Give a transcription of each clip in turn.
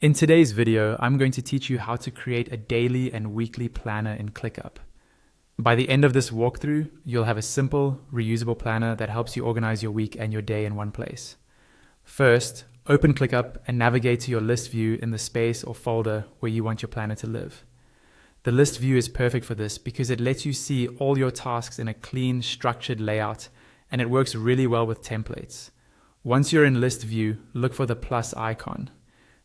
In today's video, I'm going to teach you how to create a daily and weekly planner in ClickUp. By the end of this walkthrough, you'll have a simple, reusable planner that helps you organize your week and your day in one place. First, open ClickUp and navigate to your list view in the space or folder where you want your planner to live. The list view is perfect for this because it lets you see all your tasks in a clean, structured layout, and it works really well with templates. Once you're in list view, look for the plus icon.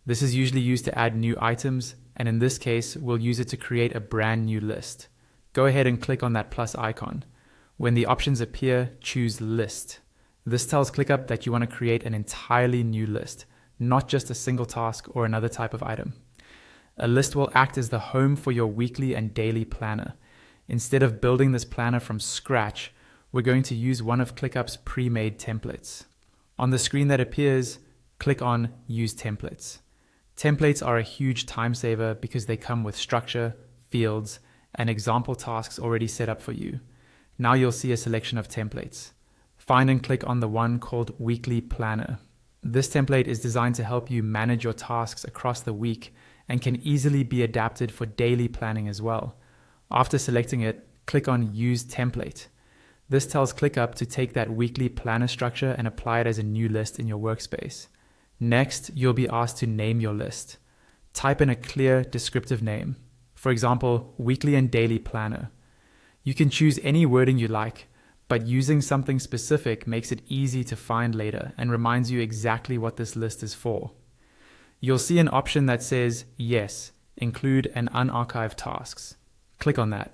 This is usually used to add new items, and in this case, we'll use it to create a brand new list. Go ahead and click on that plus icon. When the options appear, choose List. This tells ClickUp that you want to create an entirely new list, not just a single task or another type of item. A list will act as the home for your weekly and daily planner. Instead of building this planner from scratch, we're going to use one of ClickUp's pre-made templates. On the screen that appears, click on Use Templates. Templates are a huge time saver because they come with structure, fields, and example tasks already set up for you. Now you'll see a selection of templates. Find and click on the one called Weekly Planner. This template is designed to help you manage your tasks across the week and can easily be adapted for daily planning as well. After selecting it, click on Use Template. This tells ClickUp to take that weekly planner structure and apply it as a new list in your workspace. Next, you'll be asked to name your list. Type in a clear, descriptive name. For example, Weekly and Daily Planner. You can choose any wording you like, but using something specific makes it easy to find later and reminds you exactly what this list is for. You'll see an option that says, Yes, include and unarchived tasks. Click on that.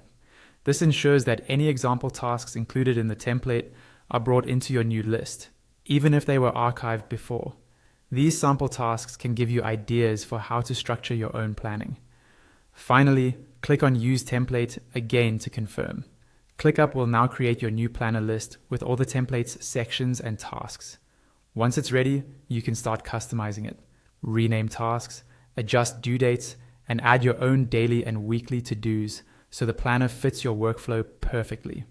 This ensures that any example tasks included in the template are brought into your new list, even if they were archived before. These sample tasks can give you ideas for how to structure your own planning. Finally, click on Use Template again to confirm. ClickUp will now create your new planner list with all the template's sections and tasks. Once it's ready, you can start customizing it, rename tasks, adjust due dates, and add your own daily and weekly to-dos so the planner fits your workflow perfectly.